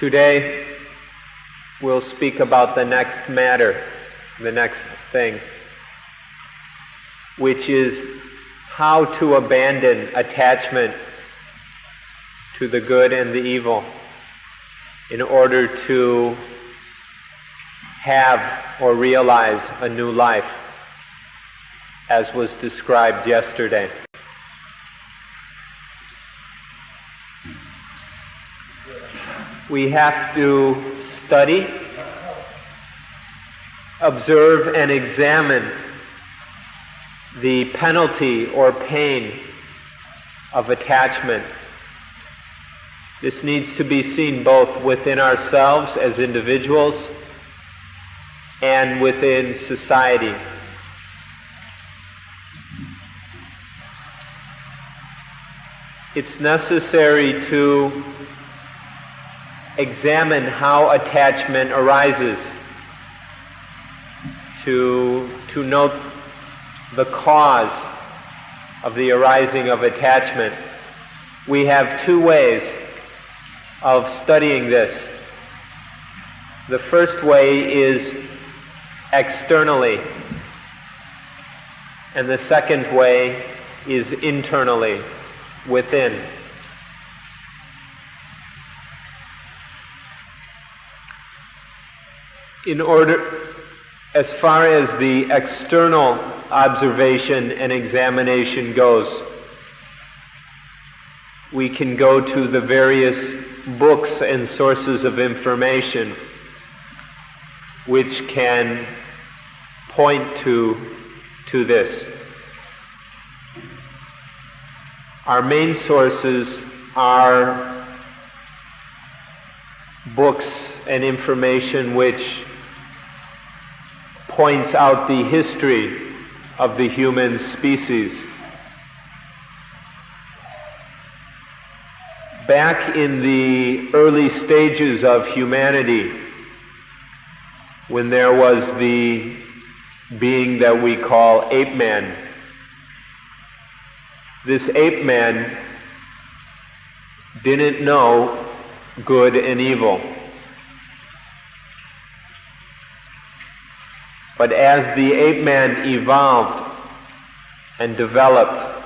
Today we'll speak about the next matter, the next thing, which is how to abandon attachment to the good and the evil in order to have or realize a new life, as was described yesterday. We have to study, observe, and examine the penalty or pain of attachment. This needs to be seen both within ourselves as individuals and within society. It's necessary to examine how attachment arises, to note the cause of the arising of attachment. We have two ways of studying this. The first way is externally, and the second way is internally, within. As far as the external observation and examination goes, we can go to the various books and sources of information which can point to this. Our main sources are books and information which points out the history of the human species. Back in the early stages of humanity, when there was the being that we call ape man, this ape man didn't know good and evil. But as the ape man evolved and developed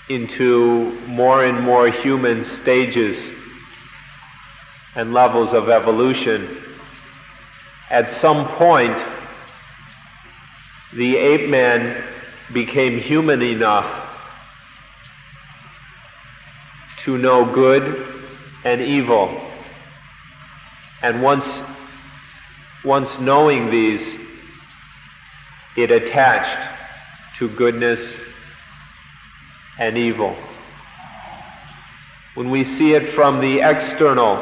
into more and more human stages and levels of evolution, at some point the ape man became human enough to know good and evil. And once knowing these, it attached to goodness and evil. When we see it from the external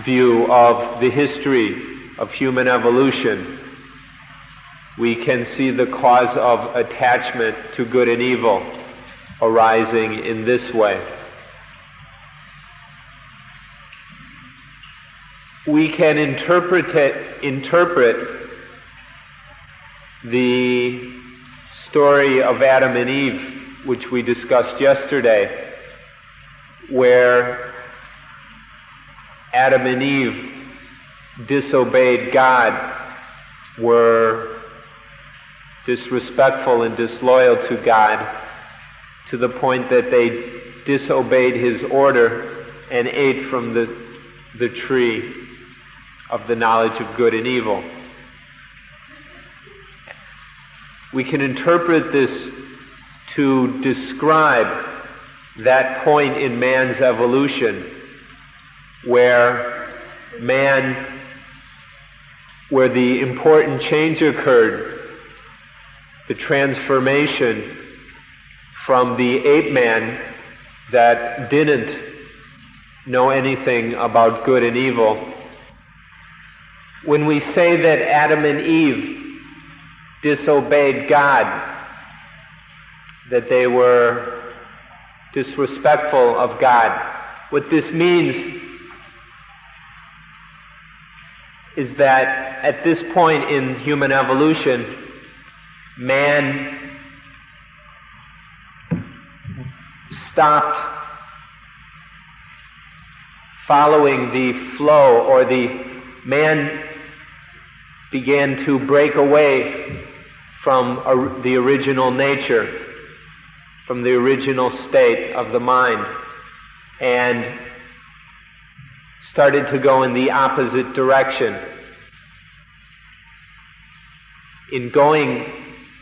view of the history of human evolution, we can see the cause of attachment to good and evil arising in this way. We can interpret the story of Adam and Eve, which we discussed yesterday, where Adam and Eve disobeyed God, were disrespectful and disloyal to God, to the point that they disobeyed His order and ate from the tree of the knowledge of good and evil. We can interpret this to describe that point in man's evolution where the important change occurred, the transformation from the ape man that didn't know anything about good and evil. When we say that Adam and Eve disobeyed God, that they were disrespectful of God, what this means is that at this point in human evolution, man stopped following the flow, or the man began to break away from the original nature, from the original state of the mind, and started to go in the opposite direction. In going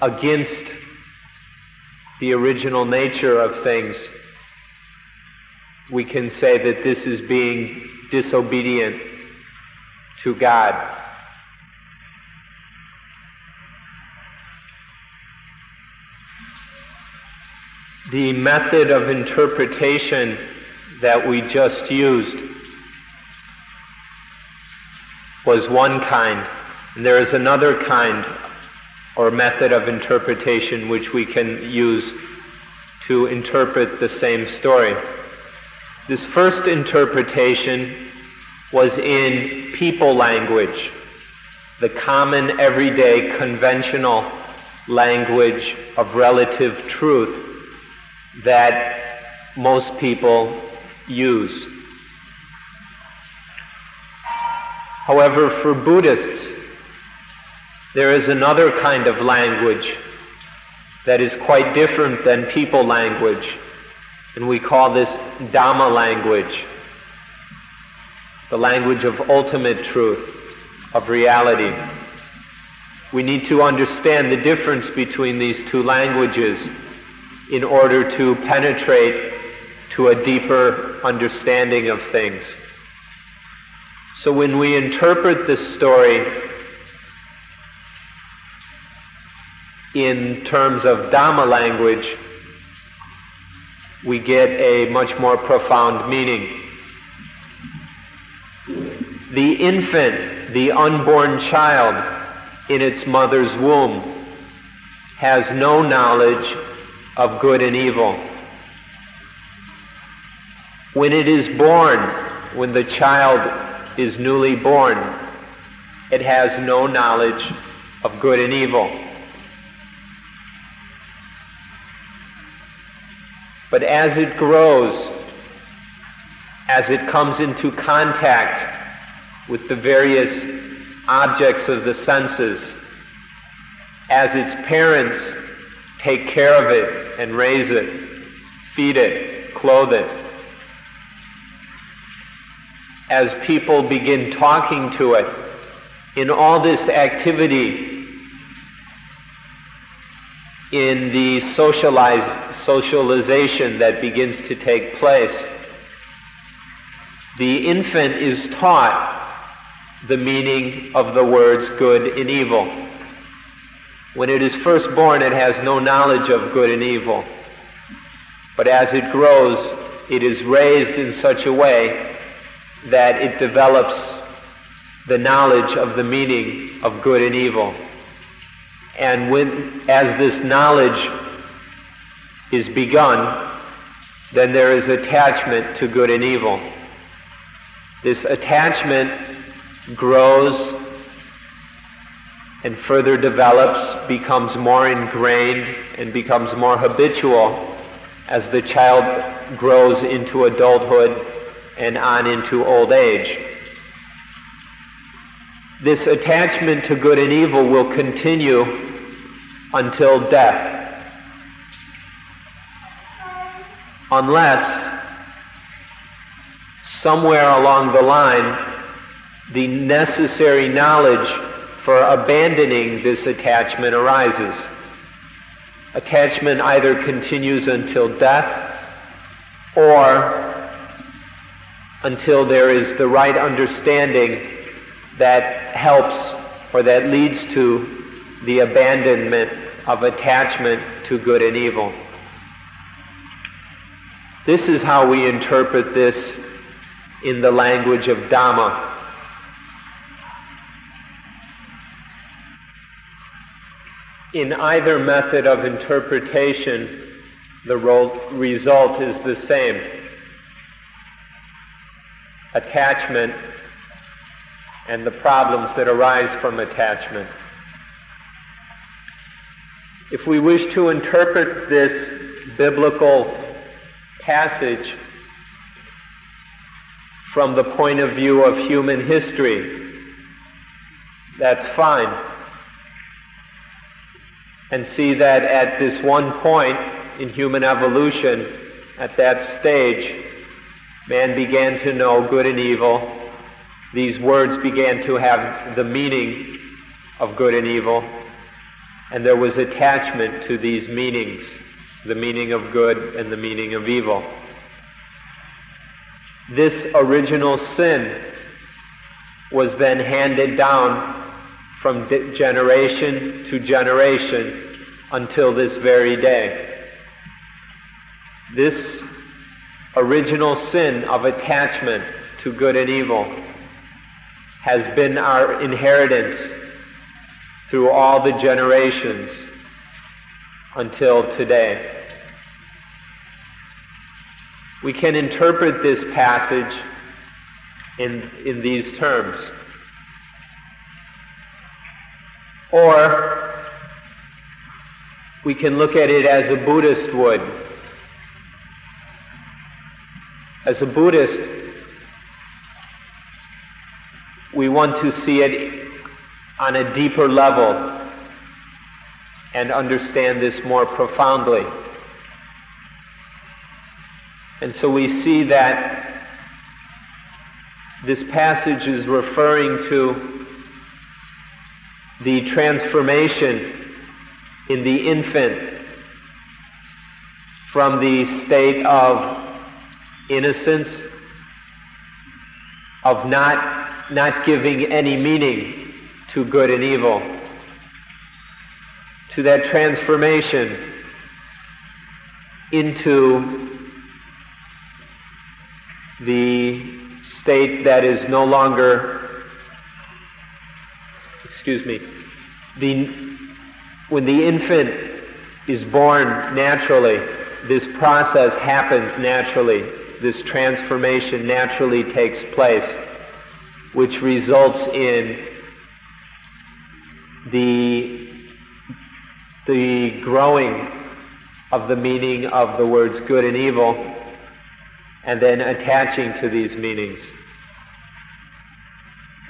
against the original nature of things, we can say that this is being disobedient to God. The method of interpretation that we just used was one kind, and there is another kind or method of interpretation which we can use to interpret the same story. This first interpretation was in people language, the common, everyday, conventional language of relative truth that most people use. However, for Buddhists, there is another kind of language that is quite different than people language, and we call this Dhamma language, the language of ultimate truth, of reality. We need to understand the difference between these two languages in order to penetrate to a deeper understanding of things. So when we interpret this story in terms of Dhamma language, we get a much more profound meaning. The infant, the unborn child in its mother's womb, has no knowledge of good and evil. When it is born, when the child is newly born, it has no knowledge of good and evil. But as it grows, as it comes into contact with the various objects of the senses, as its parents take care of it and raise it, feed it, clothe it, as people begin talking to it, in all this activity, in the socialization that begins to take place, the infant is taught the meaning of the words good and evil. When it is first born, it has no knowledge of good and evil. But as it grows, it is raised in such a way that it develops the knowledge of the meaning of good and evil. And as this knowledge is begun, then there is attachment to good and evil. This attachment grows and further develops, becomes more ingrained, and becomes more habitual as the child grows into adulthood and on into old age. This attachment to good and evil will continue until death, unless somewhere along the line the necessary knowledge for abandoning this attachment arises. Attachment either continues until death or until there is the right understanding that helps or that leads to the abandonment of attachment to good and evil. This is how we interpret this in the language of Dhamma. In either method of interpretation, the result is the same. Attachment and the problems that arise from attachment. If we wish to interpret this biblical passage from the point of view of human history, that's fine. And see that at this one point in human evolution, at that stage, man began to know good and evil. These words began to have the meaning of good and evil, and there was attachment to these meanings, the meaning of good and the meaning of evil. This original sin was then handed down from generation to generation until this very day. This original sin of attachment to good and evil has been our inheritance through all the generations until today. We can interpret this passage in these terms. Or we can look at it as a Buddhist would. As a Buddhist, we want to see it on a deeper level and understand this more profoundly. And so we see that this passage is referring to the transformation in the infant from the state of innocence, of not giving any meaning to good and evil, to that transformation into the state that is no longer, when the infant is born naturally, this process happens naturally. This transformation naturally takes place, which results in the growing of the meaning of the words good and evil, and then attaching to these meanings.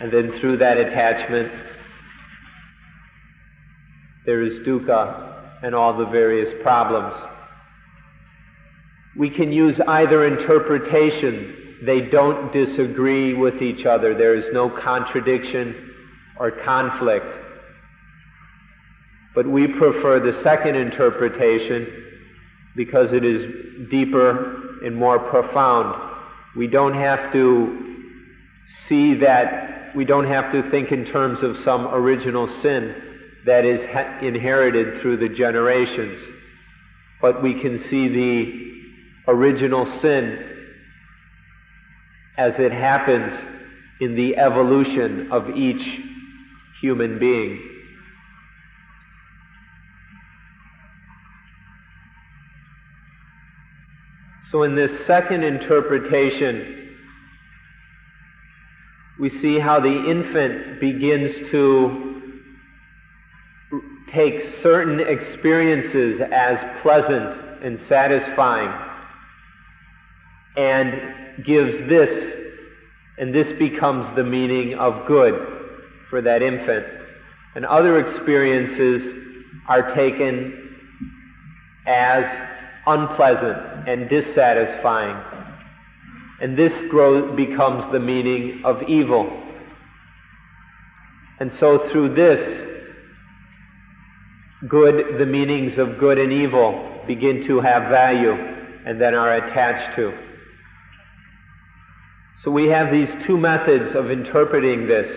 And then through that attachment, there is dukkha and all the various problems. We can use either interpretation. They don't disagree with each other. There is no contradiction or conflict. But we prefer the second interpretation because it is deeper and more profound. We don't have to see that, we don't have to think in terms of some original sin that is inherited through the generations, but we can see the original sin as it happens in the evolution of each human being. So in this second interpretation, we see how the infant begins to take certain experiences as pleasant and satisfying and gives this, and this becomes the meaning of good for that infant. And other experiences are taken as unpleasant and dissatisfying. And this becomes the meaning of evil. And so through this, the meanings of good and evil begin to have value and then are attached to. So we have these two methods of interpreting this.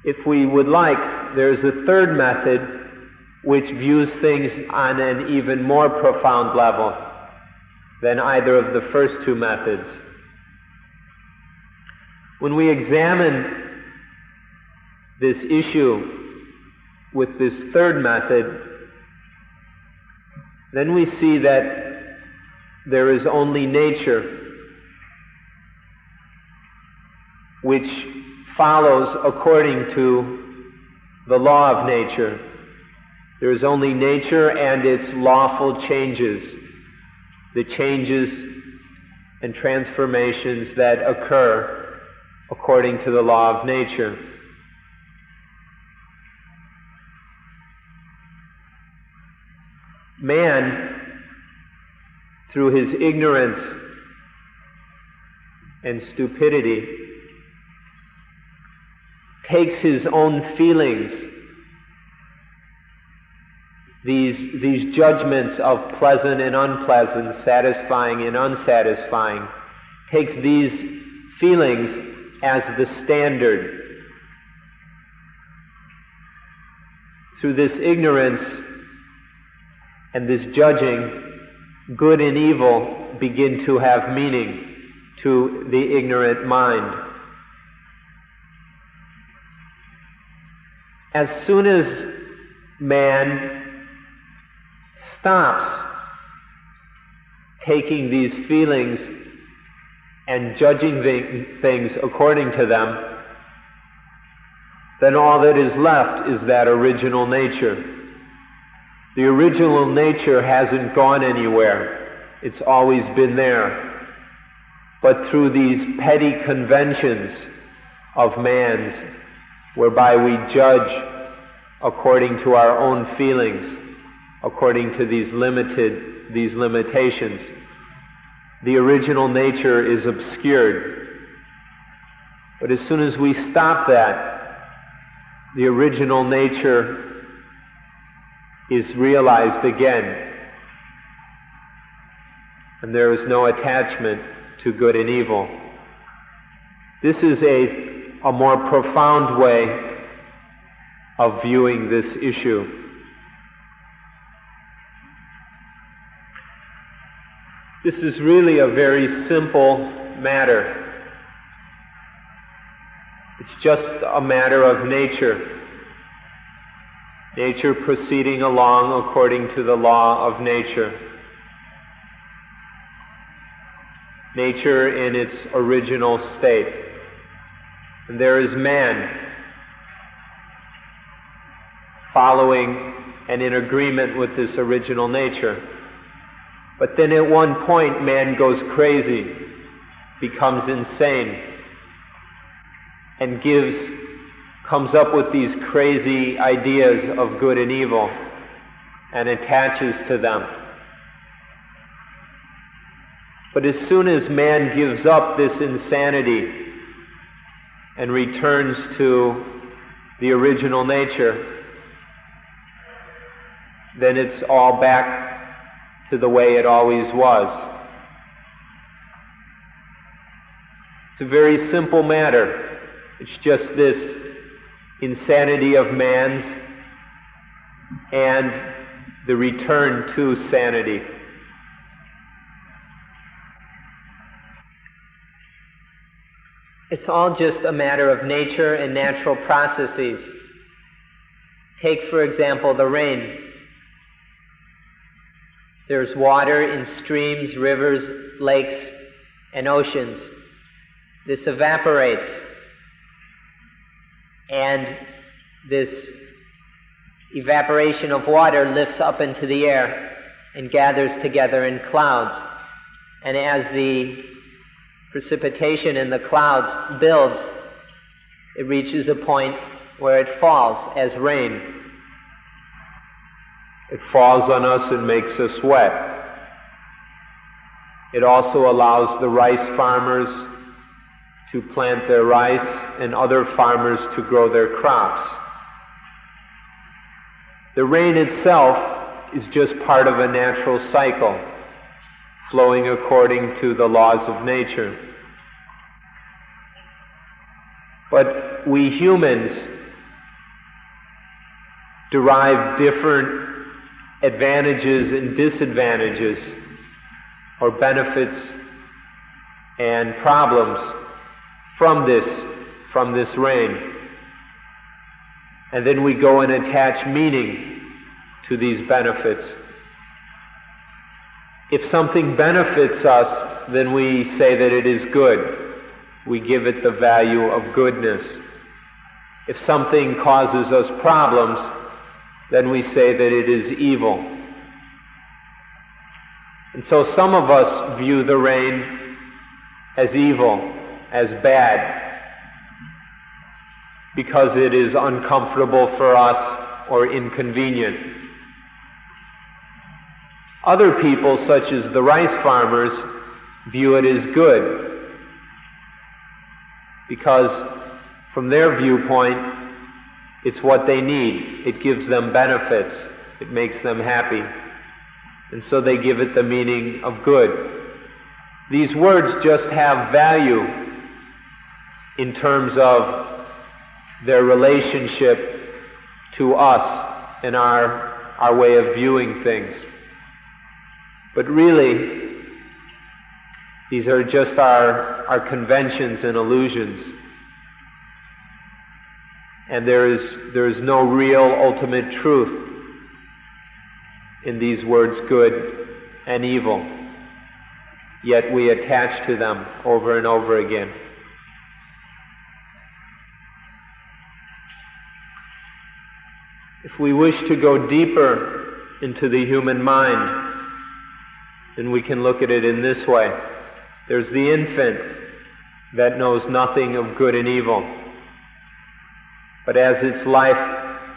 If we would like, there's a third method which views things on an even more profound level than either of the first two methods. When we examine this issue with this third method, then we see that there is only nature which follows according to the law of nature. There is only nature and its lawful changes, the changes and transformations that occur according to the law of nature. Man, through his ignorance and stupidity, takes his own feelings, these judgments of pleasant and unpleasant, satisfying and unsatisfying, takes these feelings as the standard. Through this ignorance and this judging, good and evil begin to have meaning to the ignorant mind. As soon as man stops taking these feelings and judging things according to them, then all that is left is that original nature. The original nature hasn't gone anywhere. It's always been there. But through these petty conventions of man's, whereby we judge according to our own feelings, according to these limitations, the original nature is obscured. But as soon as we stop that, the original nature is realized again, and there is no attachment to good and evil. This is a more profound way of viewing this issue. This is really a very simple matter. It's just a matter of nature. Nature proceeding along according to the law of nature. Nature in its original state. And there is man following and in agreement with this original nature. But then at one point man goes crazy, becomes insane, and comes up with these crazy ideas of good and evil and attaches to them. But as soon as man gives up this insanity and returns to the original nature, then it's all back to the way it always was. It's a very simple matter. It's just this insanity of man's and the return to sanity. It's all just a matter of nature and natural processes. Take, for example, the rain. There's water in streams, rivers, lakes, and oceans. This evaporates, and this evaporation of water lifts up into the air and gathers together in clouds. And as the precipitation in the clouds builds, it reaches a point where it falls as rain. It falls on us and makes us wet. It also allows the rice farmers to plant their rice and other farmers to grow their crops. The rain itself is just part of a natural cycle, flowing according to the laws of nature. But we humans derive different advantages and disadvantages, or benefits and problems from this rain. And then we go and attach meaning to these benefits. If something benefits us, then we say that it is good. We give it the value of goodness. If something causes us problems, then we say that it is evil. And so some of us view the rain as evil, as bad, because it is uncomfortable for us or inconvenient. Other people, such as the rice farmers, view it as good, because from their viewpoint, it's what they need. It gives them benefits. It makes them happy. And so they give it the meaning of good. These words just have value in terms of their relationship to us and our way of viewing things. But really, these are just our conventions and illusions. And there is no real ultimate truth in these words, good and evil. Yet we attach to them over and over again. If we wish to go deeper into the human mind, then we can look at it in this way. There's the infant that knows nothing of good and evil. But as its life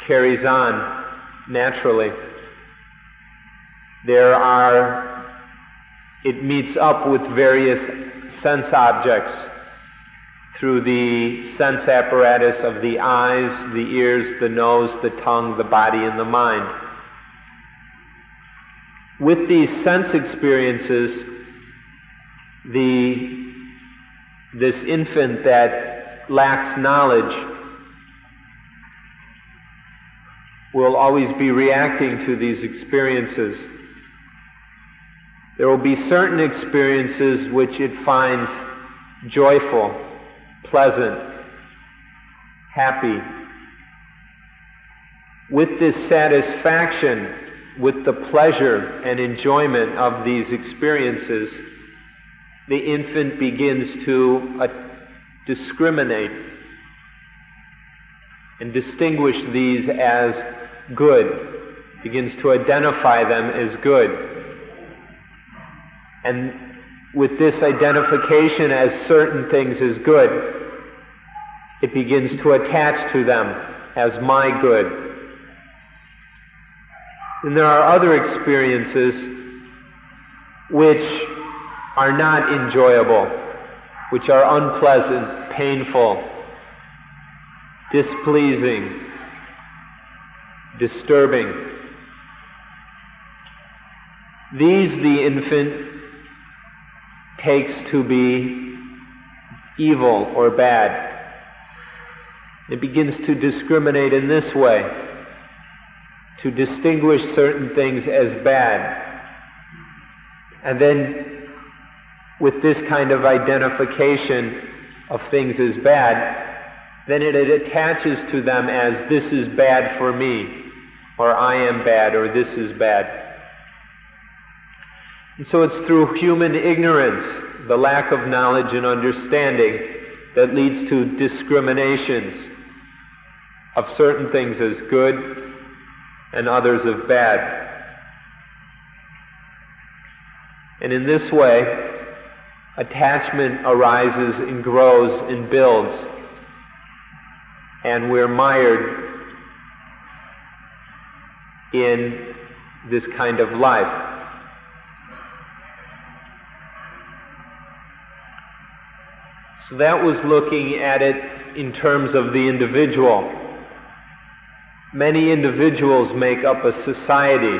carries on naturally, it meets up with various sense objects through the sense apparatus of the eyes, the ears, the nose, the tongue, the body, and the mind. With these sense experiences, this infant that lacks knowledge will always be reacting to these experiences. There will be certain experiences which it finds joyful, pleasant, happy. With this satisfaction, with the pleasure and enjoyment of these experiences, the infant begins to discriminate and distinguish these as good, begins to identify them as good. And with this identification as certain things as good, it begins to attach to them as my good. And there are other experiences which are not enjoyable, which are unpleasant, painful, displeasing, disturbing. These the infant takes to be evil or bad. It begins to discriminate in this way, to distinguish certain things as bad. And then, with this kind of identification of things as bad, then it attaches to them as this is bad for me, or I am bad, or this is bad. And so it's through human ignorance, the lack of knowledge and understanding, that leads to discriminations of certain things as good and others as bad. And in this way, attachment arises and grows and builds, and we're mired in this kind of life. So that was looking at it in terms of the individual. Many individuals make up a society,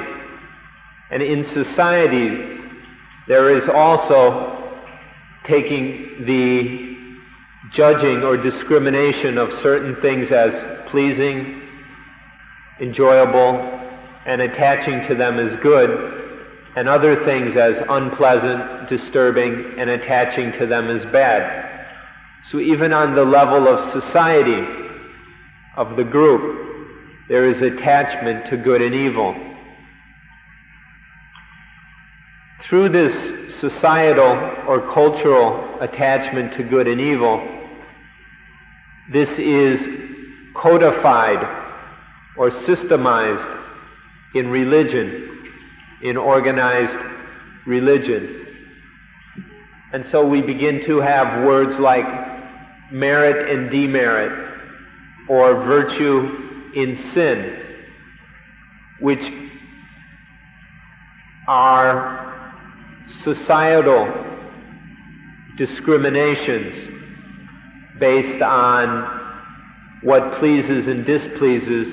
and in society there is also taking the judging or discrimination of certain things as pleasing, enjoyable, and attaching to them as good, and other things as unpleasant, disturbing, and attaching to them as bad. So even on the level of society, of the group, there is attachment to good and evil. Through this societal or cultural attachment to good and evil, this is codified or systemized in religion, in organized religion. And so we begin to have words like merit and demerit, or virtue in sin, which are societal discriminations based on what pleases and displeases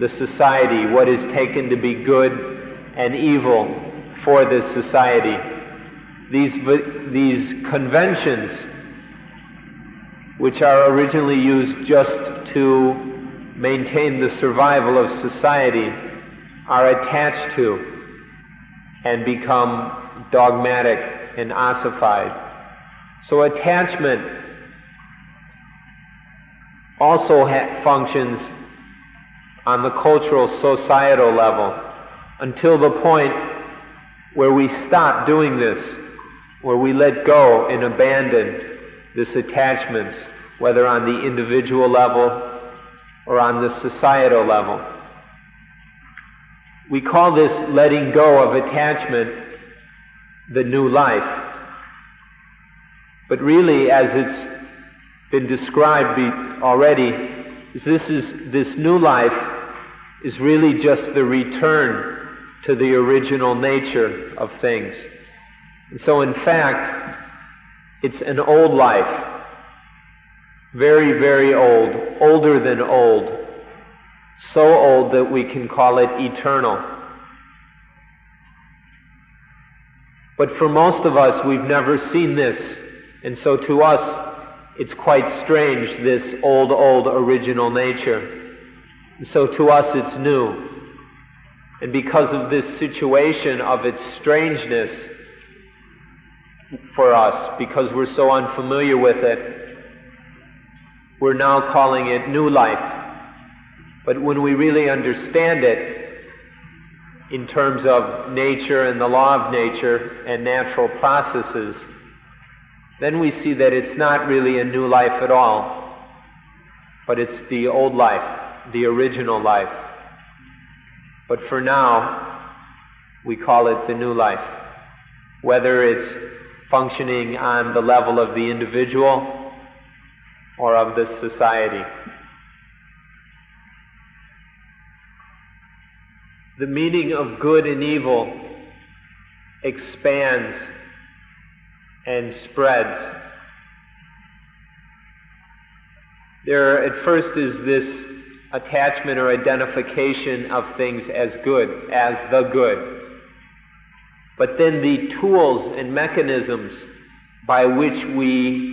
the society, what is taken to be good and evil for this society. These conventions, which are originally used just to maintain the survival of society, are attached to and become dogmatic and ossified. So attachment also functions on the cultural, societal level until the point where we stop doing this, where we let go and abandon this attachments, whether on the individual level or on the societal level. We call this letting go of attachment the new life. But really, as it's been described already, this new life is really just the return to the original nature of things. And so in fact, it's an old life, very, very old, older than old, so old that we can call it eternal. But for most of us, we've never seen this, and so to us, it's quite strange, this old original nature. And so to us, it's new. And because of this situation of its strangeness for us, because we're so unfamiliar with it, we're now calling it new life. But when we really understand it in terms of nature and the law of nature and natural processes, then we see that it's not really a new life at all, but it's the old life, the original life. But for now, we call it the new life, whether it's functioning on the level of the individual or of the society. The meaning of good and evil expands and spreads. There at first is this attachment or identification of things as good, as the good. But then the tools and mechanisms by which we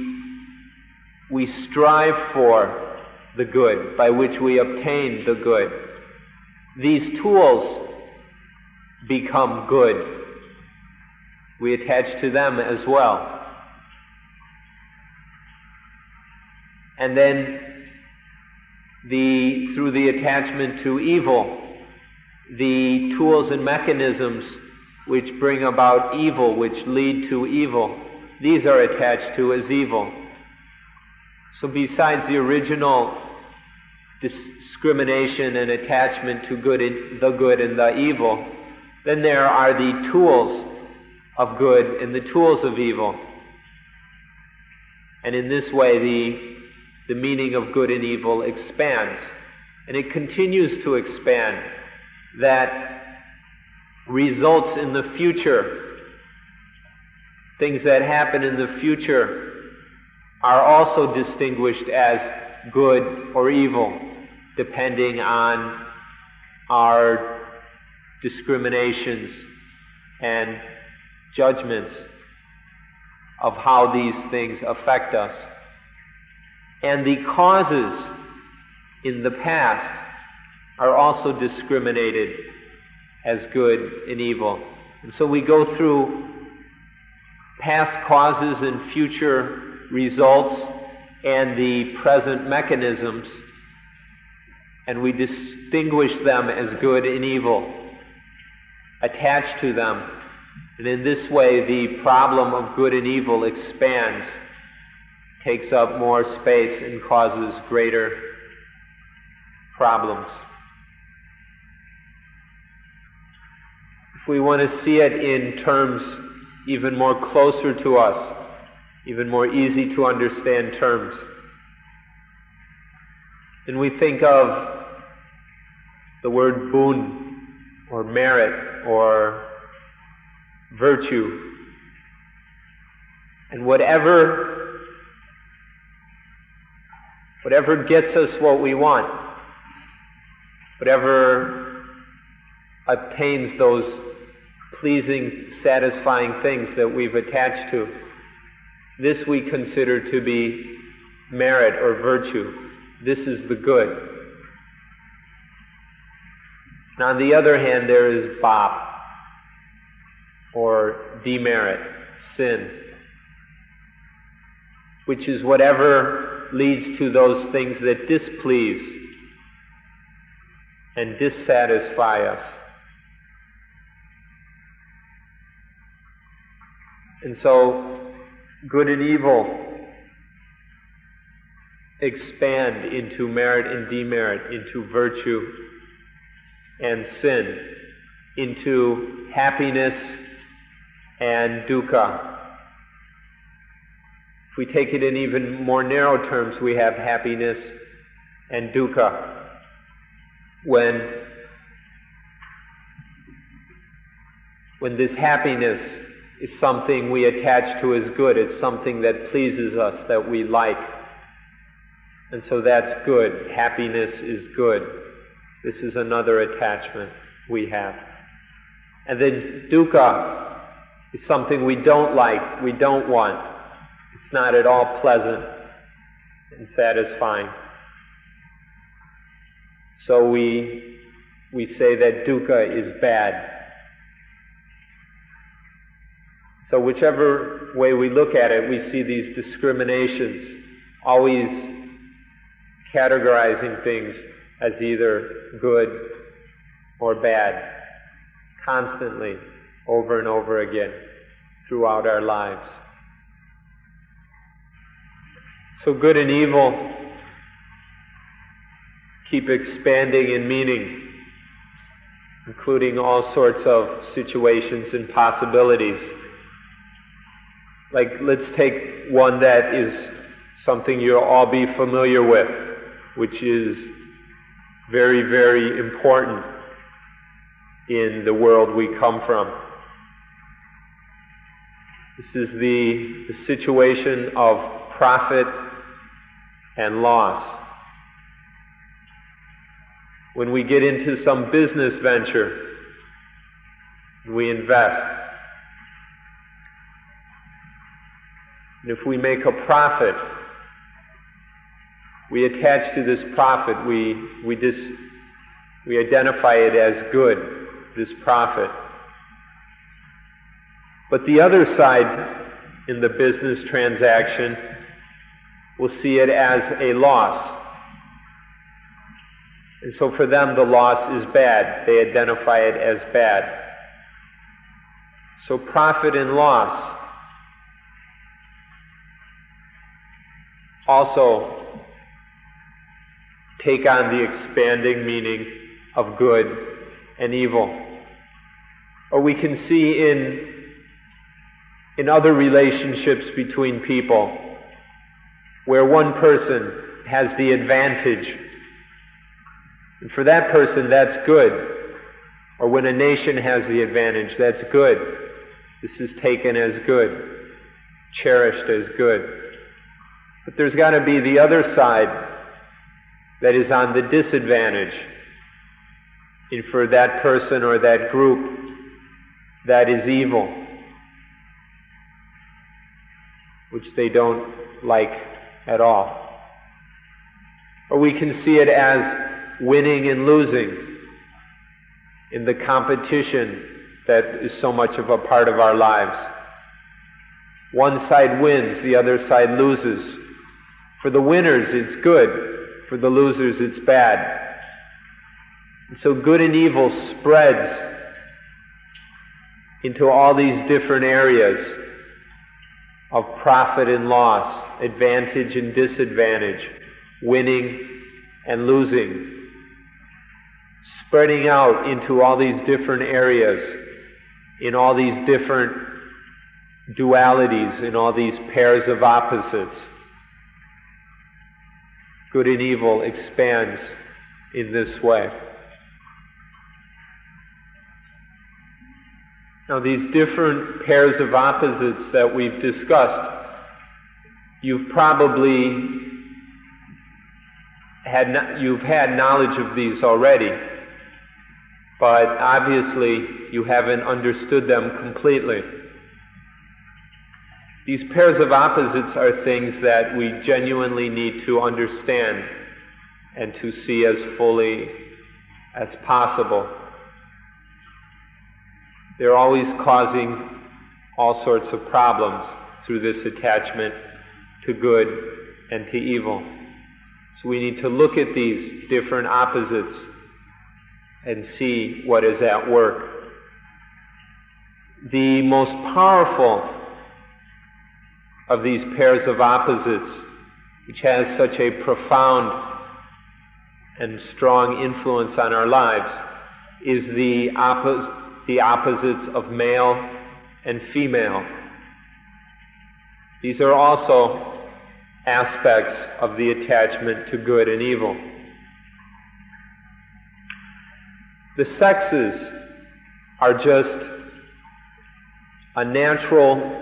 strive for the good, by which we obtain the good, these tools become good. We attach to them as well. And then through the attachment to evil, the tools and mechanisms which bring about evil, which lead to evil, these are attached to as evil. So besides the original discrimination and attachment to the good and the evil, then there are the tools of good and the tools of evil. And in this way, the meaning of good and evil expands. And it continues to expand. That results in the future. Things that happen in the future are also distinguished as good or evil, depending on our discriminations and judgments of how these things affect us. And the causes in the past are also discriminated as good and evil. And so we go through past causes and future results and the present mechanisms, and we distinguish them as good and evil, attached to them. And in this way, the problem of good and evil expands, takes up more space, and causes greater problems. If we want to see it in terms even more closer to us, even more easy to understand terms. And we think of the word boon, or merit, or virtue. And whatever gets us what we want, whatever obtains those pleasing, satisfying things that we've attached to, this we consider to be merit or virtue. This is the good. And on the other hand, there is bhap, or demerit, sin, which is whatever leads to those things that displease and dissatisfy us. And so, good and evil expand into merit and demerit, into virtue and sin, into happiness and dukkha. If we take it in even more narrow terms, we have happiness and dukkha. When this happiness is something we attach to as good, it's something that pleases us, that we like. And so that's good. Happiness is good. This is another attachment we have. And then dukkha is something we don't like, we don't want. It's not at all pleasant and satisfying. So we say that dukkha is bad. So whichever way we look at it, we see these discriminations, always categorizing things as either good or bad, constantly, over and over again, throughout our lives. So good and evil keep expanding in meaning, including all sorts of situations and possibilities. Like, let's take one that is something you'll all be familiar with, which is very, very important in the world we come from. This is the situation of profit and loss. When we get into some business venture, we invest. And if we make a profit, we attach to this profit, we identify it as good, this profit. But the other side in the business transaction will see it as a loss. And so for them, the loss is bad. They identify it as bad. So profit and loss also take on the expanding meaning of good and evil. Or we can see in other relationships between people where one person has the advantage. And for that person, that's good. Or when a nation has the advantage, that's good. This is taken as good, cherished as good. But there's got to be the other side that is on the disadvantage. And for that person or that group, that is evil, which they don't like at all. Or we can see it as winning and losing in the competition that is so much of a part of our lives. One side wins, the other side loses. For the winners, it's good. For the losers, it's bad. And so good and evil spreads into all these different areas of profit and loss, advantage and disadvantage, winning and losing, spreading out into all these different areas, in all these different dualities, in all these pairs of opposites. Good and evil expands in this way. Now, these different pairs of opposites that we've discussed, you've probably you've had knowledge of these already, but obviously you haven't understood them completely. These pairs of opposites are things that we genuinely need to understand and to see as fully as possible. They're always causing all sorts of problems through this attachment to good and to evil. So we need to look at these different opposites and see what is at work. The most powerful of these pairs of opposites, which has such a profound and strong influence on our lives, is the opposites of male and female. These are also aspects of the attachment to good and evil. The sexes are just a natural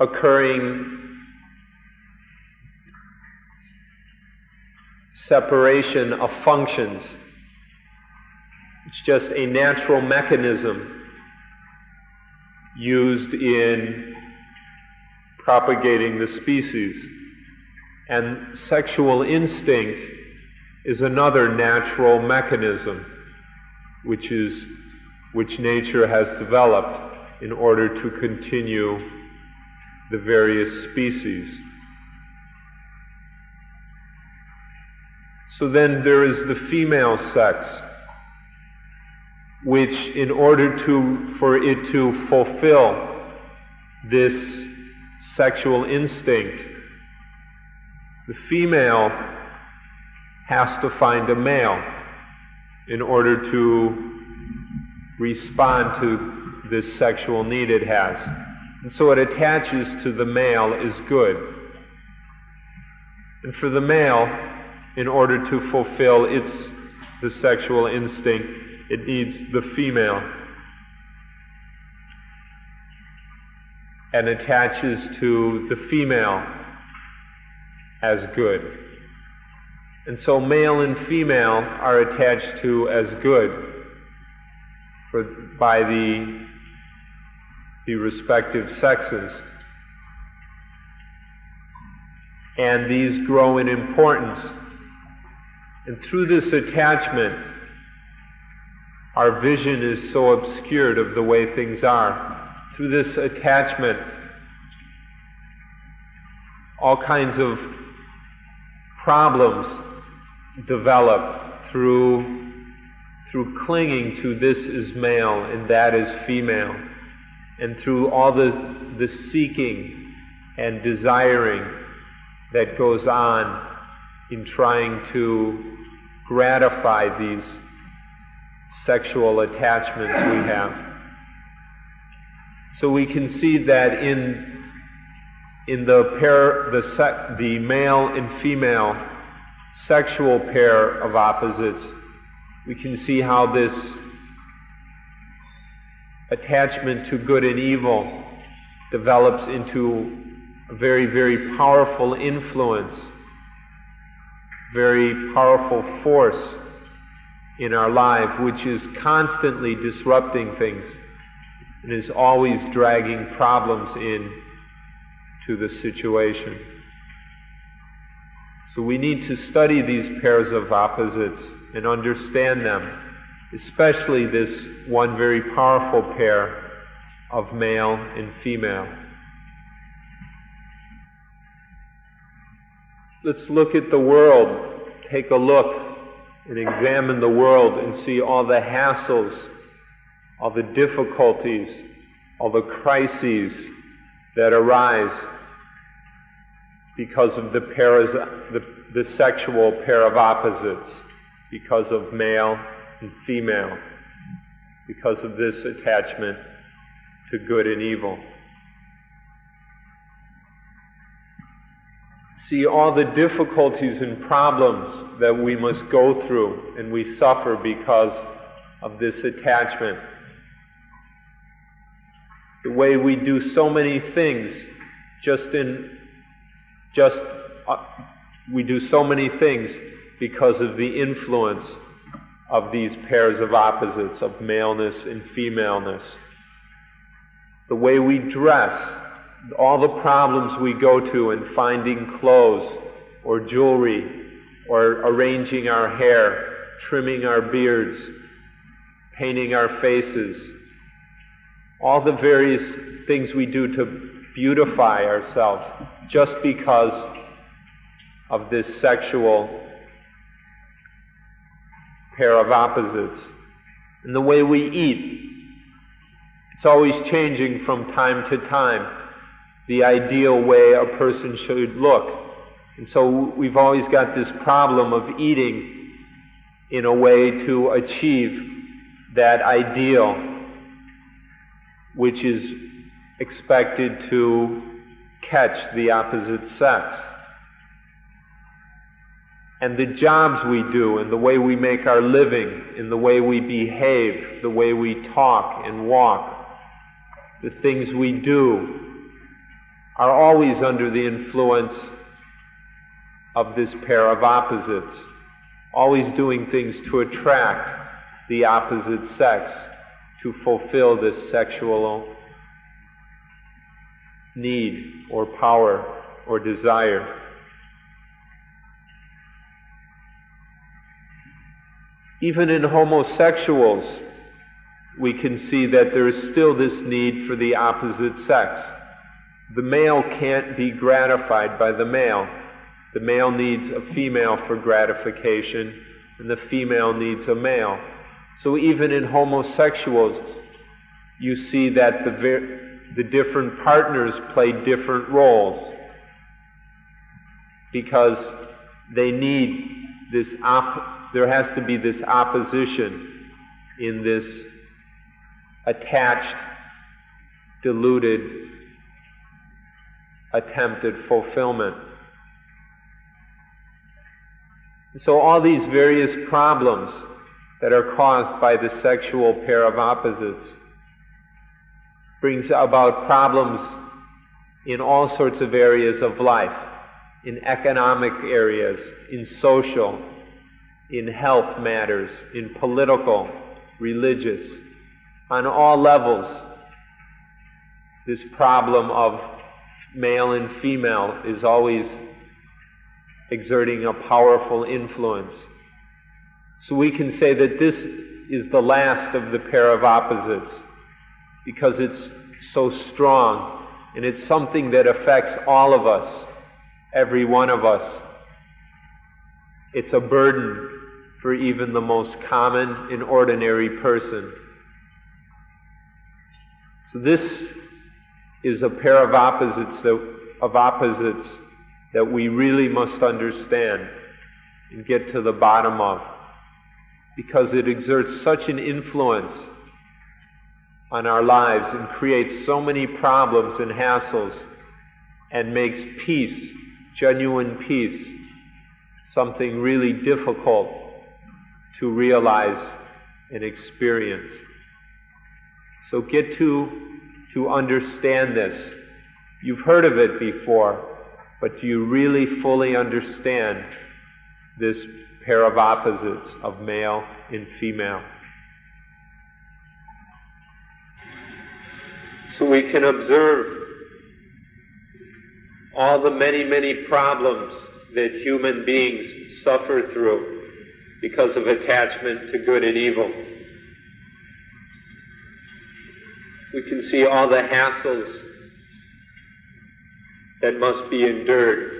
occurring separation of functions. It's just a natural mechanism used in propagating the species. And sexual instinct is another natural mechanism which nature has developed in order to continue the various species. So then there is the female sex, which in order for it to fulfill this sexual instinct, the female has to find a male in order to respond to this sexual need it has. And so it attaches to the male as good. And for the male, in order to fulfill the sexual instinct, it needs the female, and attaches to the female as good. And so male and female are attached to as good by the respective sexes. And these grow in importance. And through this attachment, our vision is so obscured of the way things are. Through this attachment, all kinds of problems develop through clinging to this is male and that is female, and through all the seeking and desiring that goes on in trying to gratify these sexual attachments we have. So we can see that in the pair, the male and female sexual pair of opposites, we can see how this attachment to good and evil develops into a very, very powerful influence, very powerful force in our life, which is constantly disrupting things and is always dragging problems in to the situation. So we need to study these pairs of opposites and understand them, especially this one very powerful pair of male and female. Let's look at the world. Take a look and examine the world and see all the hassles, all the difficulties, all the crises that arise because of the sexual pair of opposites, because of male and female, because of this attachment to good and evil. see all the difficulties and problems that we must go through and we suffer because of this attachment. The way we do so many things we do so many things because of the influence of these pairs of opposites, of maleness and femaleness. The way we dress, all the problems we go to in finding clothes or jewelry or arranging our hair, trimming our beards, painting our faces, all the various things we do to beautify ourselves just because of this sexual pair of opposites. And the way we eat, it's always changing from time to time, the ideal way a person should look. And so we've always got this problem of eating in a way to achieve that ideal, which is expected to catch the opposite sex. And the jobs we do, and the way we make our living, and the way we behave, the way we talk and walk, the things we do, are always under the influence of this pair of opposites, always doing things to attract the opposite sex, to fulfill this sexual need or power or desire. Even in homosexuals, we can see that there is still this need for the opposite sex. The male can't be gratified by the male. The male needs a female for gratification, and the female needs a male. So even in homosexuals, you see that the different partners play different roles, because they need this there has to be this opposition in this attached, deluded attempt at fulfillment. So all these various problems that are caused by the sexual pair of opposites brings about problems in all sorts of areas of life, in economic areas, in social, in health matters, in political, religious, on all levels. This problem of male and female is always exerting a powerful influence. So we can say that this is the last of the pair of opposites, because it's so strong, and it's something that affects all of us, every one of us. It's a burden for even the most common and ordinary person. So this is a pair of opposites that we really must understand and get to the bottom of, because it exerts such an influence on our lives and creates so many problems and hassles and makes peace, genuine peace, something really difficult to realize and experience. So get to understand this. You've heard of it before, but do you really fully understand this pair of opposites of male and female? So we can observe all the many, many problems that human beings suffer through because of attachment to good and evil. We can see all the hassles that must be endured.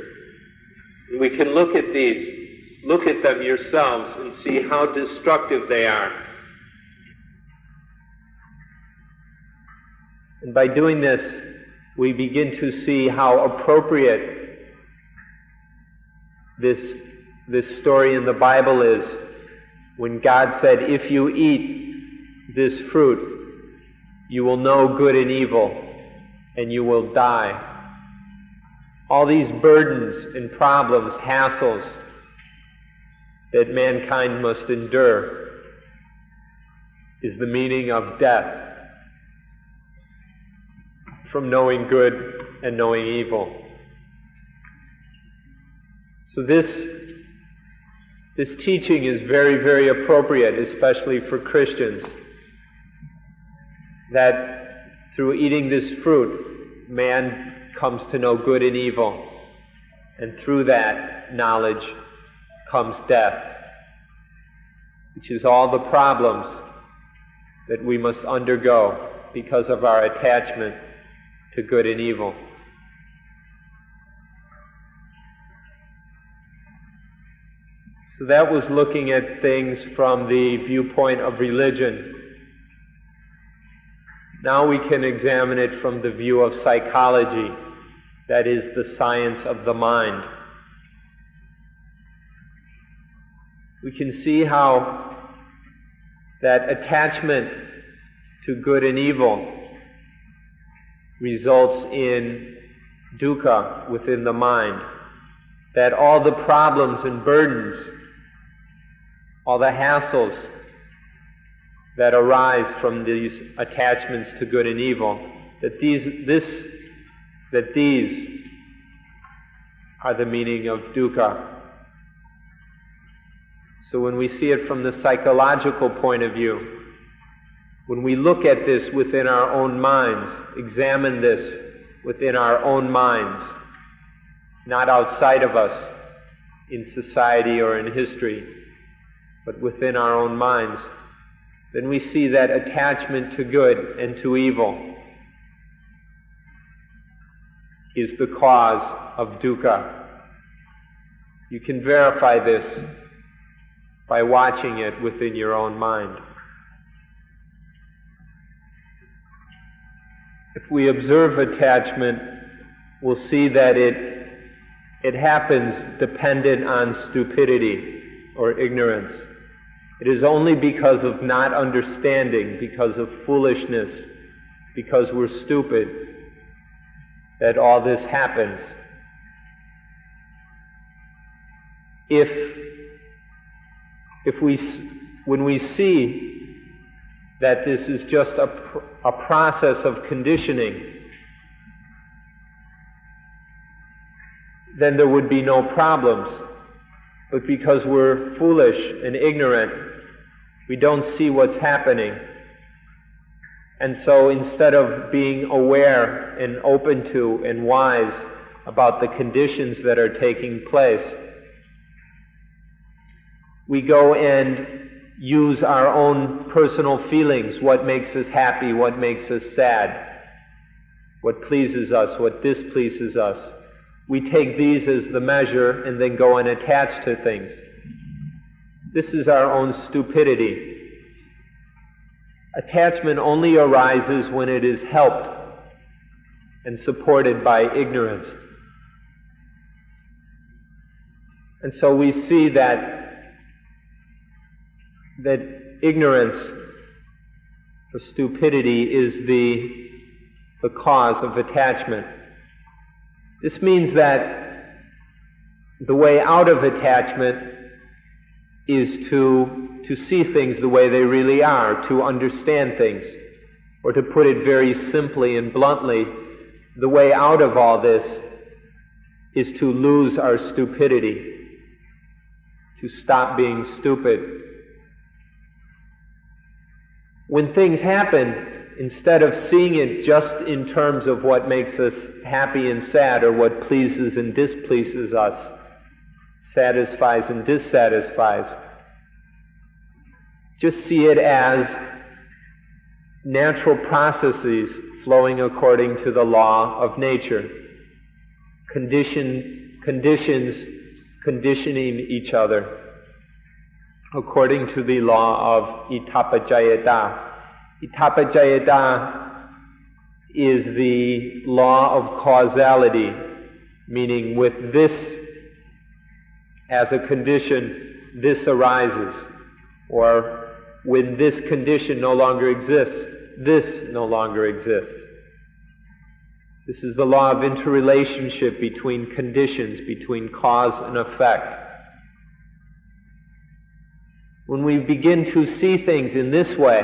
And we can look at them yourselves and see how destructive they are. And by doing this, we begin to see how appropriate this story in the Bible is, when God said, if you eat this fruit, you will know good and evil, and you will die. all these burdens and problems, hassles that mankind must endure is the meaning of death from knowing good and knowing evil. So this teaching is very, very appropriate, especially for Christians, that through eating this fruit, man comes to know good and evil, and through that knowledge comes death, which is all the problems that we must undergo because of our attachment to good and evil. So that was looking at things from the viewpoint of religion. Now we can examine it from the view of psychology, that is, the science of the mind. We can see how that attachment to good and evil results in dukkha within the mind, that all the problems and burdens, all the hassles that arise from these attachments to good and evil, that these are the meaning of dukkha. So when we see it from the psychological point of view, when we look at this within our own minds, examine this within our own minds, not outside of us in society or in history, but within our own minds, then we see that attachment to good and to evil is the cause of dukkha. You can verify this by watching it within your own mind. If we observe attachment, we'll see that it happens dependent on stupidity or ignorance. It is only because of not understanding, because of foolishness, because we're stupid, that all this happens. When we see that this is just a process of conditioning, then there would be no problems. But because we're foolish and ignorant, we don't see what's happening. And so instead of being aware and open to and wise about the conditions that are taking place, we go and use our own personal feelings, what makes us happy, what makes us sad, what pleases us, what displeases us. We take these as the measure and then go and attach to things. This is our own stupidity. Attachment only arises when it is helped and supported by ignorance. And so we see that ignorance or stupidity is the cause of attachment. This means that the way out of attachment is to see things the way they really are, to understand things. Or to put it very simply and bluntly, the way out of all this is to lose our stupidity, to stop being stupid. When things happen, instead of seeing it just in terms of what makes us happy and sad, or what pleases and displeases us, satisfies and dissatisfies, just see it as natural processes flowing according to the law of nature, conditions conditioning each other according to the law of Itapajayata. Itapajayata is the law of causality, meaning with this as a condition, this arises. Or when this condition no longer exists, this no longer exists. This is the law of interrelationship between conditions, between cause and effect. When we begin to see things in this way,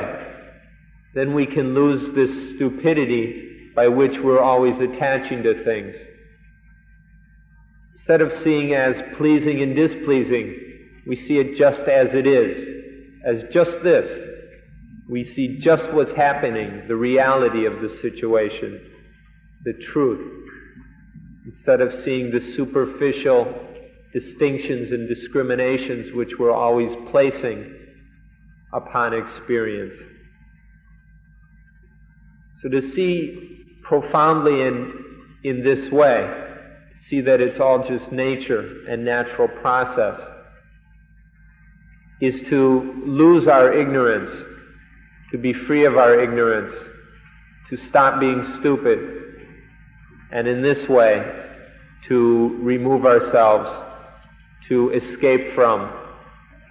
then we can lose this stupidity by which we're always attaching to things. Instead of seeing as pleasing and displeasing, we see it just as it is, as just this. We see just what's happening, the reality of the situation, the truth, instead of seeing the superficial distinctions and discriminations which we're always placing upon experience. So to see profoundly in this way, see that it's all just nature and natural process, is to lose our ignorance, to be free of our ignorance, to stop being stupid, and in this way to remove ourselves, to escape from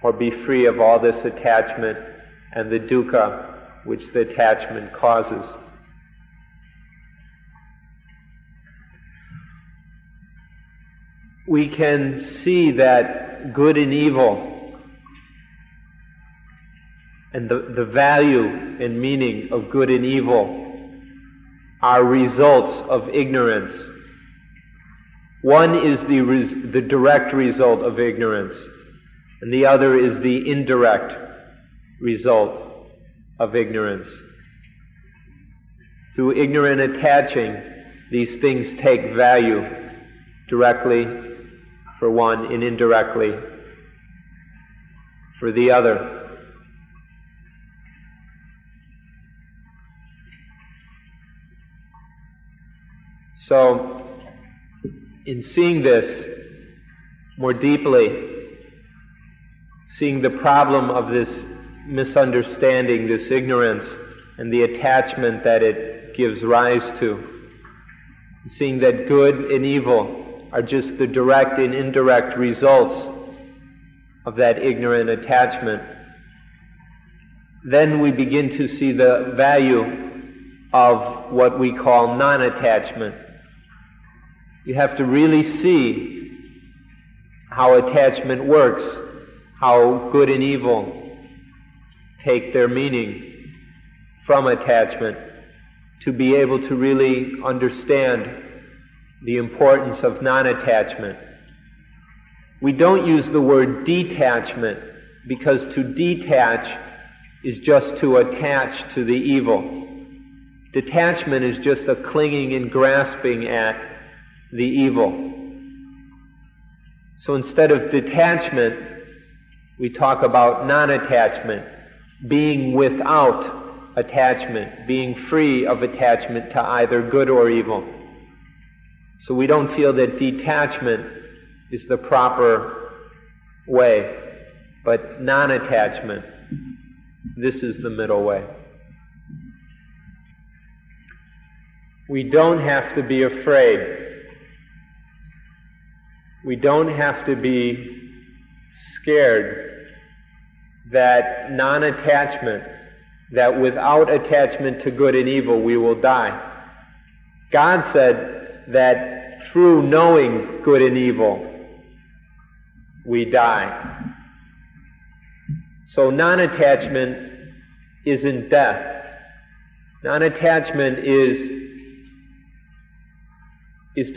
or be free of all this attachment and the dukkha which the attachment causes. We can see that good and evil and the value and meaning of good and evil are results of ignorance. One is the direct result of ignorance, and the other is the indirect result of ignorance. Through ignorant attaching, these things take value directly for one and indirectly for the other. So, in seeing this more deeply, seeing the problem of this misunderstanding, this ignorance, and the attachment that it gives rise to, seeing that good and evil are just the direct and indirect results of that ignorant attachment, then we begin to see the value of what we call non-attachment. You have to really see how attachment works, how good and evil take their meaning from attachment, to be able to really understand the importance of non-attachment. We don't use the word detachment because to detach is just to attach to the evil. Detachment is just a clinging and grasping at the evil. So instead of detachment, we talk about non-attachment, being without attachment, being free of attachment to either good or evil. So we don't feel that detachment is the proper way, but non-attachment, this is the middle way. We don't have to be afraid. We don't have to be scared that non-attachment, that without attachment to good and evil we will die. God said that through knowing good and evil we die. So non-attachment isn't death. Non-attachment is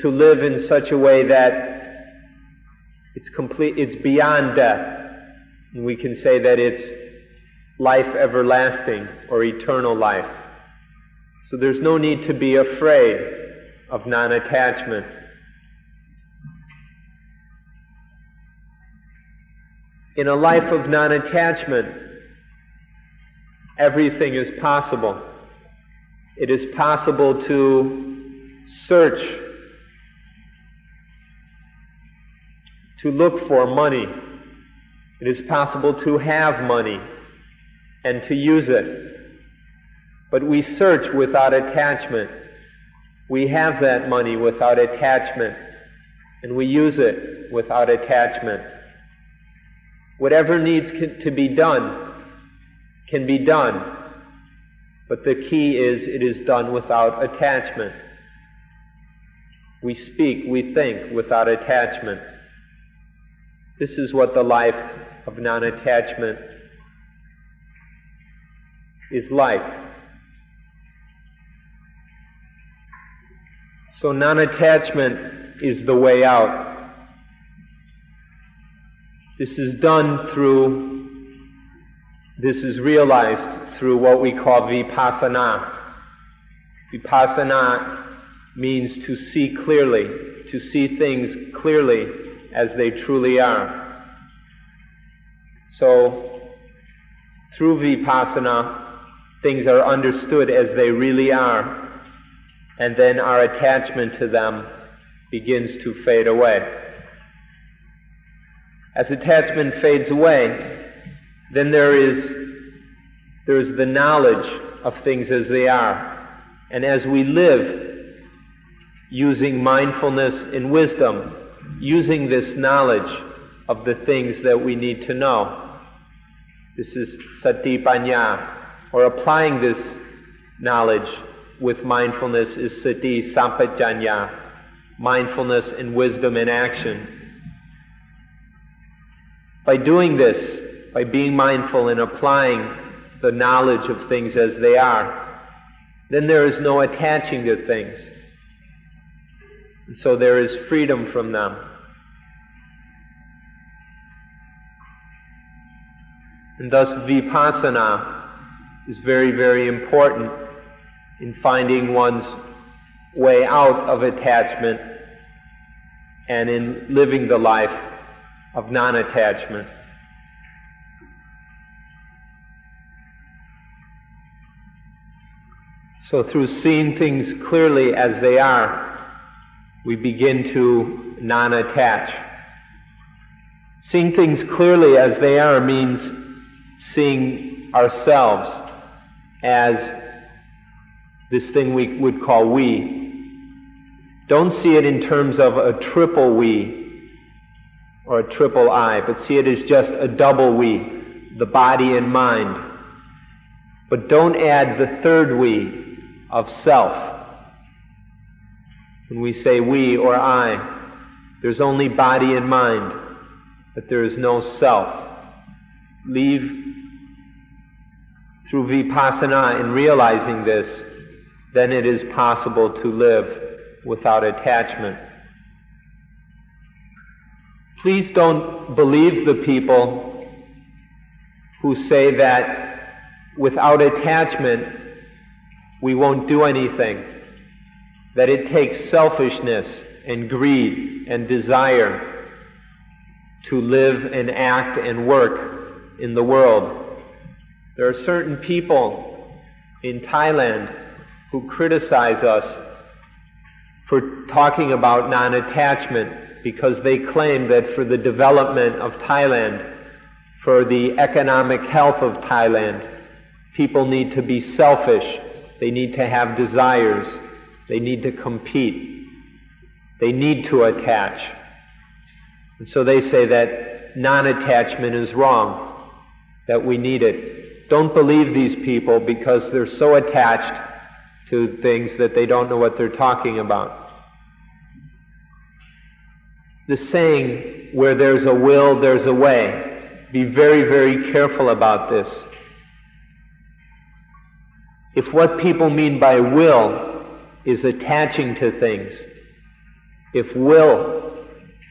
to live in such a way that it's beyond death. And we can say that it's life everlasting or eternal life. So there's no need to be afraid of non-attachment. In a life of non-attachment, everything is possible. It is possible to search, to look for money. It is possible to have money and to use it. But we search without attachment. We have that money without attachment, and we use it without attachment. Whatever needs to be done can be done, but the key is it is done without attachment. We speak, we think without attachment. This is what the life of non-attachment is like. So non-attachment is the way out. This is realized through what we call vipassana. Vipassana means to see clearly, to see things clearly as they truly are. So, through vipassana, things are understood as they really are, and then our attachment to them begins to fade away. As attachment fades away, then there is the knowledge of things as they are. And as we live using mindfulness and wisdom, using this knowledge of the things that we need to know, this is sati panya, or applying this knowledge with mindfulness is sati sampajanya, mindfulness and wisdom in action. By doing this, by being mindful and applying the knowledge of things as they are, then there is no attaching to things. And so there is freedom from them. And thus vipassana is very, very important in finding one's way out of attachment and in living the life of non-attachment. So through seeing things clearly as they are, we begin to non-attach. Seeing things clearly as they are means seeing ourselves as this thing we would call we. Don't see it in terms of a triple we or a triple I, but see it as just a double we, the body and mind. But don't add the third we of self. When we say we or I, there's only body and mind, but there is no self. Through vipassana in realizing this, then it is possible to live without attachment. Please don't believe the people who say that without attachment we won't do anything, that it takes selfishness and greed and desire to live and act and work in the world. There are certain people in Thailand who criticize us for talking about non-attachment because they claim that for the development of Thailand, for the economic health of Thailand, people need to be selfish. They need to have desires. They need to compete. They need to attach. And so they say that non-attachment is wrong, that we need it. Don't believe these people because they're so attached to things that they don't know what they're talking about. The saying, where there's a will, there's a way. Be very, very careful about this. If what people mean by will is attaching to things, if will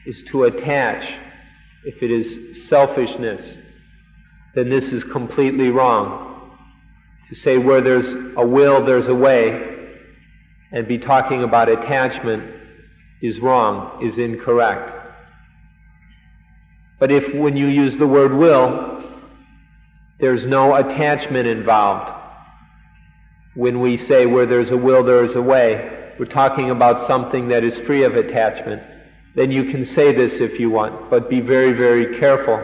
is to attach, if it is selfishness, then this is completely wrong. To say where there's a will, there's a way, and be talking about attachment is wrong, is incorrect. But if when you use the word will, there's no attachment involved. When we say where there's a will, there is a way, we're talking about something that is free of attachment. Then you can say this if you want, but be very, very careful,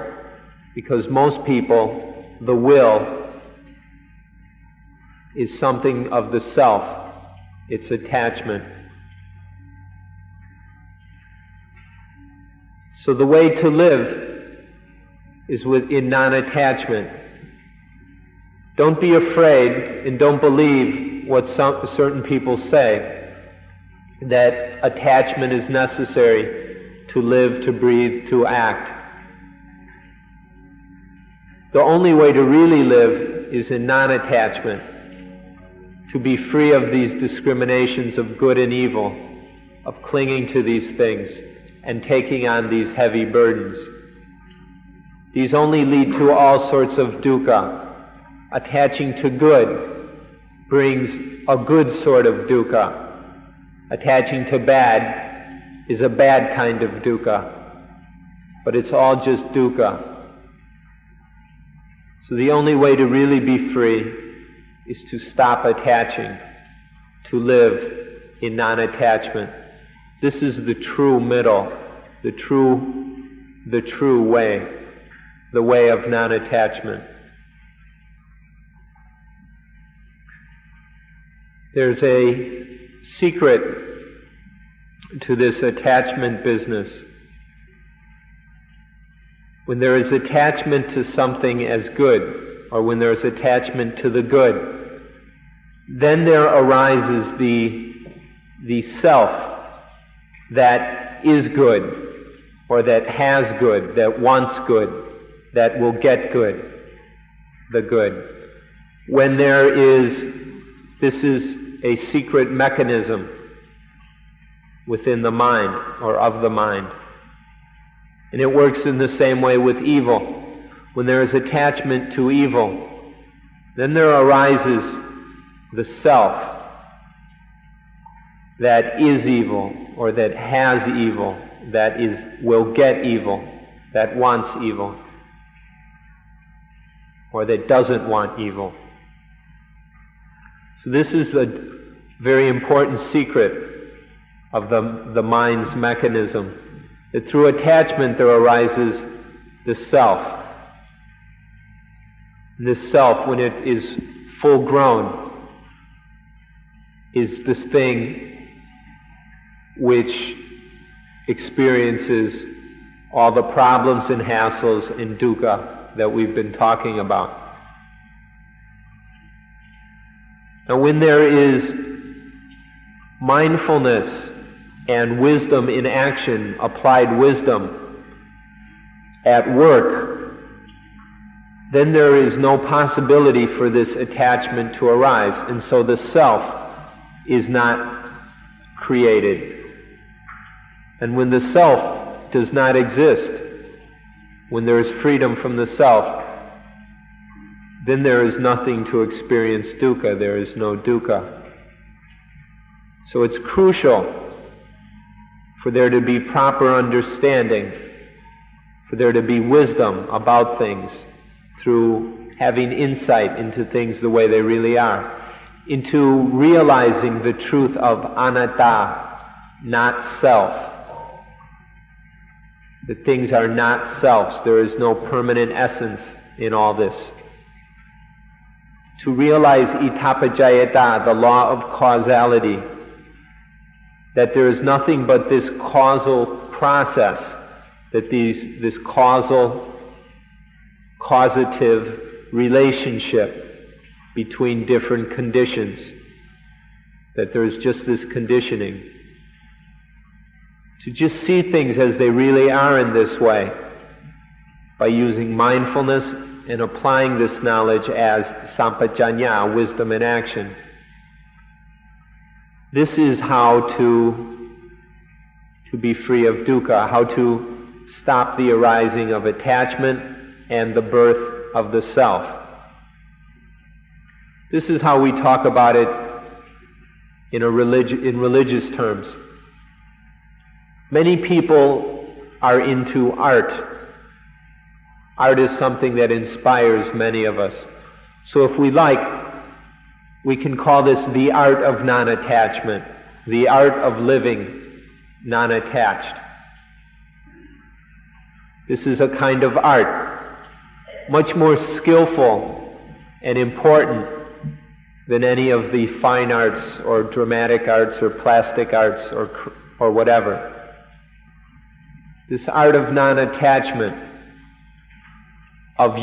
because most people, the will is something of the self. It's attachment. So the way to live is in non-attachment. Don't be afraid and don't believe what certain people say. that attachment is necessary to live, to breathe, to act. The only way to really live is in non-attachment, to be free of these discriminations of good and evil, of clinging to these things and taking on these heavy burdens. These only lead to all sorts of dukkha. Attaching to good brings a good sort of dukkha. Attaching to bad is a bad kind of dukkha. But it's all just dukkha. So the only way to really be free is to stop attaching, to live in non-attachment. This is the true middle, the true way, the way of non-attachment. There's a secret to this attachment business. When there is attachment to something as good, or when there is attachment to the good, then there arises the self that is good, or that has good, that wants good, that will get good, the good. When this is a secret mechanism within the mind, or of the mind. And it works in the same way with evil. When there is attachment to evil, then there arises the self that is evil, or that has evil, that will get evil, that wants evil, or that doesn't want evil. So this is a very important secret of the mind's mechanism, that through attachment there arises the self. And this self, when it is full grown, is this thing which experiences all the problems and hassles and dukkha that we've been talking about. Now, when there is mindfulness and wisdom in action, applied wisdom at work, then there is no possibility for this attachment to arise, and so the self is not created. And when the self does not exist, when there is freedom from the self, then there is nothing to experience dukkha, there is no dukkha. So it's crucial for there to be proper understanding, for there to be wisdom about things through having insight into things the way they really are, into realizing the truth of anatta, not self. That things are not selves, there is no permanent essence in all this. To realize itapajayata, the law of causality, that there is nothing but this causal process, that this causative relationship between different conditions, that there is just this conditioning. To just see things as they really are in this way, by using mindfulness and applying this knowledge as sampajanya, wisdom in action. This is how to be free of dukkha, how to stop the arising of attachment and the birth of the self. This is how we talk about it in religious terms. Many people are into art. Art is something that inspires many of us. So if we like, we can call this the art of non-attachment, the art of living non-attached. This is a kind of art, much more skillful and important than any of the fine arts or dramatic arts or plastic arts or whatever. This art of non-attachment, of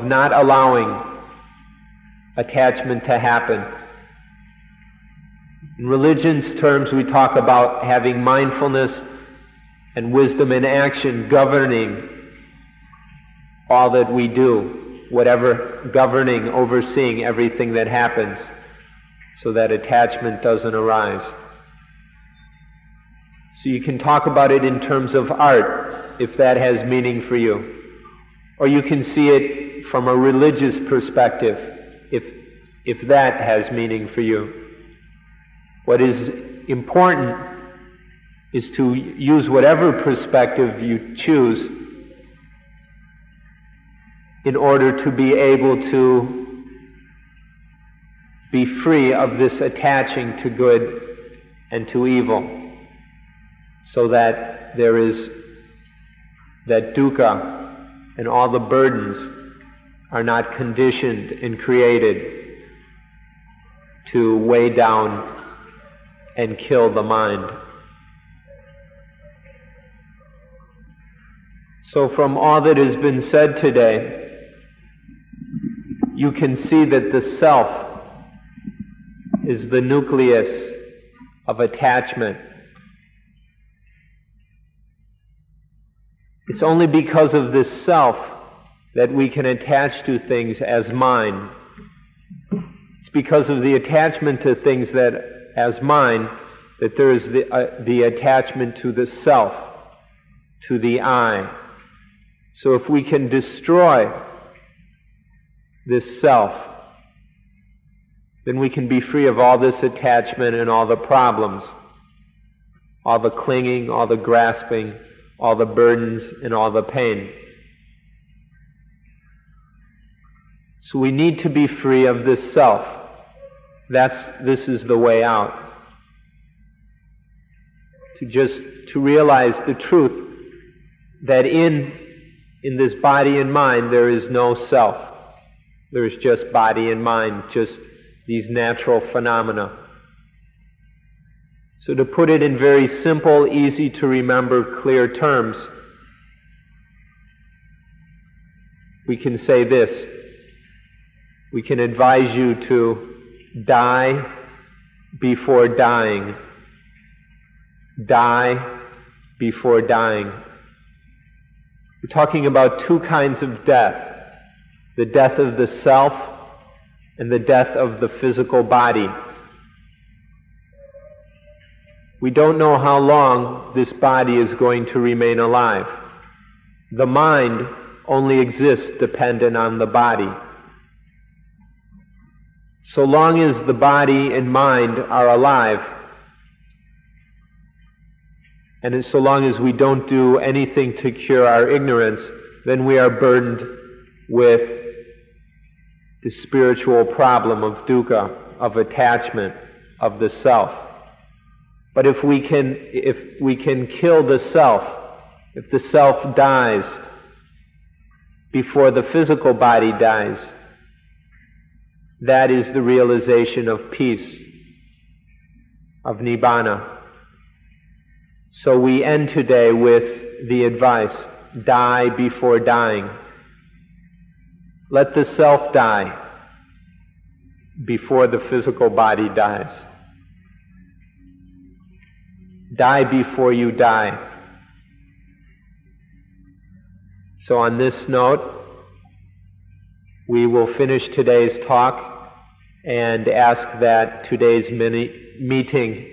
not allowing attachment to happen, In religion's terms, we talk about having mindfulness and wisdom in action governing all that we do, whatever governing, overseeing everything that happens, so that attachment doesn't arise. So you can talk about it in terms of art, if that has meaning for you. Or you can see it from a religious perspective, if that has meaning for you. What is important is to use whatever perspective you choose in order to be able to be free of this attaching to good and to evil, so that there is that dukkha and all the burdens are not conditioned and created to weigh down and kill the mind. So from all that has been said today, you can see that the self is the nucleus of attachment. It's only because of this self that we can attach to things as mine. It's because of the attachment to things that as mine that there is the attachment to the self, to the I. So if we can destroy this self, then we can be free of all this attachment and all the problems, all the clinging, all the grasping, all the burdens, and all the pain. So we need to be free of this self. This is the way out. To realize the truth that in this body and mind there is no self. There is just body and mind, just these natural phenomena. So to put it in very simple, easy to remember, clear terms, we can say this. We can advise you to die before dying. Die before dying. We're talking about two kinds of death. The death of the self and the death of the physical body. We don't know how long this body is going to remain alive. The mind only exists dependent on the body. So long as the body and mind are alive, and so long as we don't do anything to cure our ignorance, then we are burdened with the spiritual problem of dukkha, of attachment, of the self. But if we can kill the self, if the self dies before the physical body dies, that is the realization of peace, of nibbana. So we end today with the advice, die before dying. Let the self die before the physical body dies. Die before you die. So on this note, we will finish today's talk and ask that today's meeting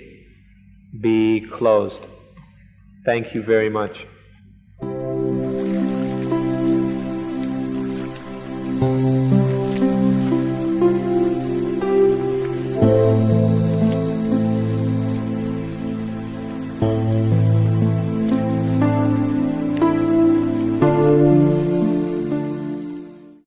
be closed. Thank you very much.